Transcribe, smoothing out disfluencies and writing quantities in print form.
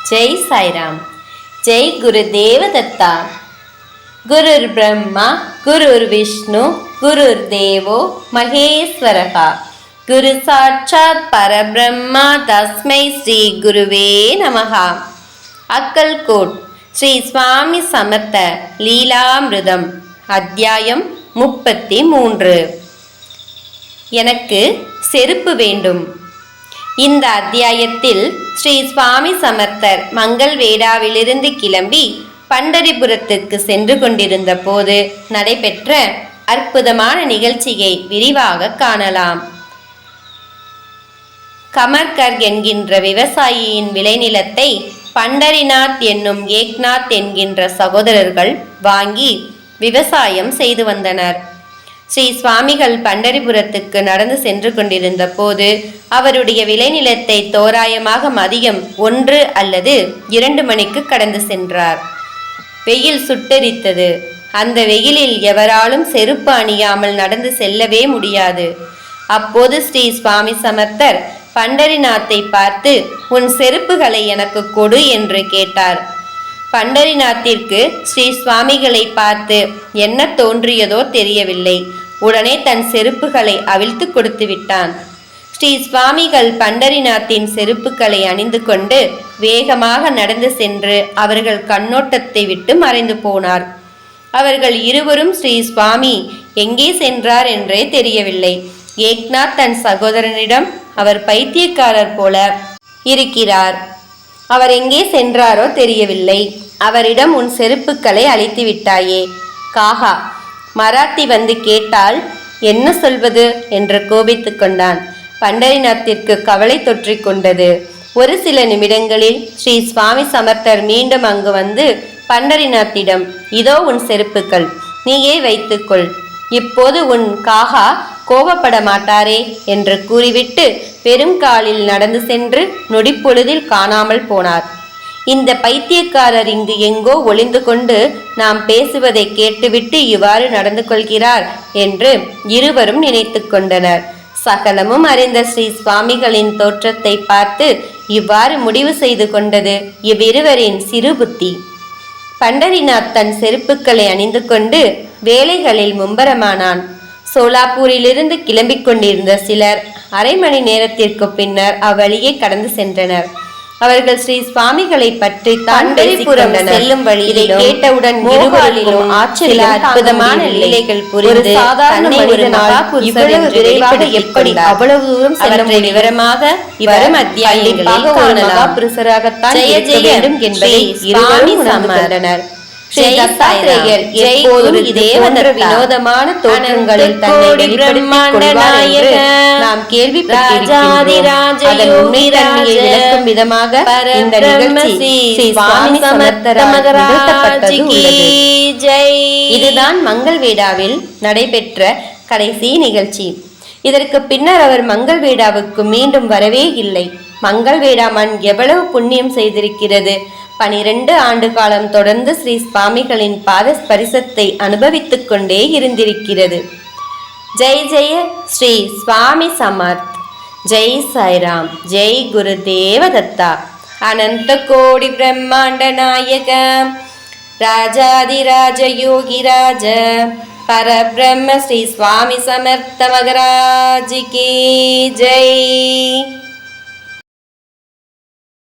ஜெய் சாய்ராம். ஜெய் குருதேவ தத்தா. குருர் பிரம்மா குருர் விஷ்ணு குருர் தேவோ மகேஸ்வரகா. குரு சாட்சாத் பரபிரம்மா தஸ்மை ஸ்ரீ குருவே நமஹா. அக்கல்கோட் ஸ்ரீ சுவாமி சமர்த்த லீலாமிருதம் அத்தியாயம் 33. எனக்கு செருப்பு வேண்டும். இந்த அத்தியாயத்தில் ஸ்ரீ சுவாமி சமர்த்தர் மங்கள்வேடாவிலிருந்து கிளம்பி பண்டரிபுரத்துக்கு சென்று கொண்டிருந்த போது நடைபெற்ற அற்புதமான நிகழ்ச்சியை விரிவாக காணலாம். கமர்கர் என்கின்ற விவசாயியின் விளைநிலத்தை பண்டரிநாத் என்னும் ஏக்நாத் என்கின்ற சகோதரர்கள் வாங்கி விவசாயம் செய்து வந்தனர். ஸ்ரீ சுவாமிகள் பண்டரிபுரத்துக்கு நடந்து சென்று கொண்டிருந்த போது அவருடைய விளைநிலத்தை தோராயமாக மதியம் 1 அல்லது 2 மணிக்கு கடந்து சென்றார். வெயில் சுட்டெரித்தது. அந்த வெயிலில் எவராலும் செருப்பு அணியாமல் நடந்து செல்லவே முடியாது. அப்போது ஸ்ரீ சுவாமி சமர்த்தர் பண்டரிநாத்தை பார்த்து, உன் செருப்புகளை எனக்கு கொடு என்று கேட்டார். பண்டரிநாத்திற்கு ஸ்ரீ சுவாமிகளை பார்த்து என்ன தோன்றியதோ தெரியவில்லை. உடனே தன் செருப்புகளை அவிழ்த்து கொடுத்து விட்டான். ஸ்ரீ சுவாமிகள் பண்டரிநாத்தின் செருப்புகளை அணிந்து கொண்டு வேகமாக நடந்து சென்று அவர்கள் கண்ணோட்டத்தை விட்டு மறைந்து போனார். அவர்கள் இருவரும் ஸ்ரீ சுவாமி எங்கே சென்றார் என்றே தெரியவில்லை. ஏக்நாத் தன் சகோதரனிடம், அவர் பைத்தியக்காரர் போல இருக்கிறார், அவர் எங்கே சென்றாரோ தெரியவில்லை, அவரிடம் உன் செருப்புக்களை அழித்து விட்டாயே. காகா மராத்தி வந்து கேட்டால் என்ன சொல்வது என்று கோபித்து கொண்டான். பண்டரிநாத்திற்கு கவலை தொற்றிக் கொண்டது. ஒரு சில நிமிடங்களில் ஸ்ரீ சுவாமி சமர்த்தர் மீண்டும் அங்கு வந்து பண்டரிநாத்திடம், இதோ உன் செருப்புக்கள், நீயே வைத்துக்கொள், இப்போது உன் காகா கோபப்பட மாட்டாரே என்று கூறிவிட்டு பெருங்காலில் நடந்து சென்று நொடிப்பொழுதில் காணாமல் போனார். இந்த பைத்தியக்காரர் இங்கு எங்கோ ஒளிந்து கொண்டு நாம் பேசுவதை கேட்டுவிட்டு இவ்வாறு நடந்து கொள்கிறார் என்று இருவரும் நினைத்து கொண்டனர். சகலமும் அறிந்த ஸ்ரீ சுவாமிகளின் தோற்றத்தை பார்த்து இவ்வாறு முடிவு செய்து கொண்டது இவ்விருவரின் சிறு புத்தி. பண்டரிநாத் தன் செருப்புக்களை அணிந்து கொண்டு வேலைகளில் மும்பரமானான். சோலாப்பூரிலிருந்து கிளம்பிக் கொண்டிருந்த சிலர் அரை மணி நேரத்திற்கு பின்னர் அவ்வழியே கடந்து சென்றனர். அவர்கள் ஸ்ரீ சுவாமிகளை பற்றி பண்டரிபுரம் செல்லும் வழியிலே கேட்டவுடன் இருவரிலும் ஆச்சரிய அற்புதமான லீலைகள் புரிந்து தன்னை ஒரு இவ்வளவு விரைவாக எப்படி அவ்வளவு தூரம் செல்ல விவரமாக இவரும் அத்தியாயங்களில் காணலாம். புருஷராகத்தான் இருக்க வேண்டும் என்பதை இருவரும் உணர்ந்தனர். வினோதமான தோற்றங்களில் தன்னை வெளிப்படுத்திக் கொள்வார் என்று நாம் கேள்விப்பட்டிருக்கிறோம். அதன் உண்மைத்தன்மையை விளக்கும் விதமாக இந்த நிகழ்ச்சி ஸ்ரீ சுவாமி சமர்த்தரால் நிகழ்த்தப்பட்டது உள்ளது. இதுதான் மங்கள்வேடாவில் நடைபெற்ற கடைசி நிகழ்ச்சி. இதற்கு பின்னர் அவர் மங்கள்வேடாவுக்கு மீண்டும் வரவே இல்லை. மங்கள்வேடா மண் எவ்வளவு புண்ணியம் செய்திருக்கிறது! 12 ஆண்டு காலம் தொடர்ந்து ஸ்ரீ சுவாமிகளின் பாத ஸ்பரிசத்தை அனுபவித்துக் கொண்டே இருந்திருக்கிறது. ஜெய் ஜெய ஸ்ரீ சுவாமி சமர்த். ஜெய் சாய்ராம். ஜெய் குருதேவ தத்தா. அனந்த கோடி பிரம்மாண்ட நாயக ராஜாதிராஜ யோகிராஜ பரபிரம்ம ஸ்ரீ சுவாமி சமர்த்த மகராஜ் கி ஜெய்.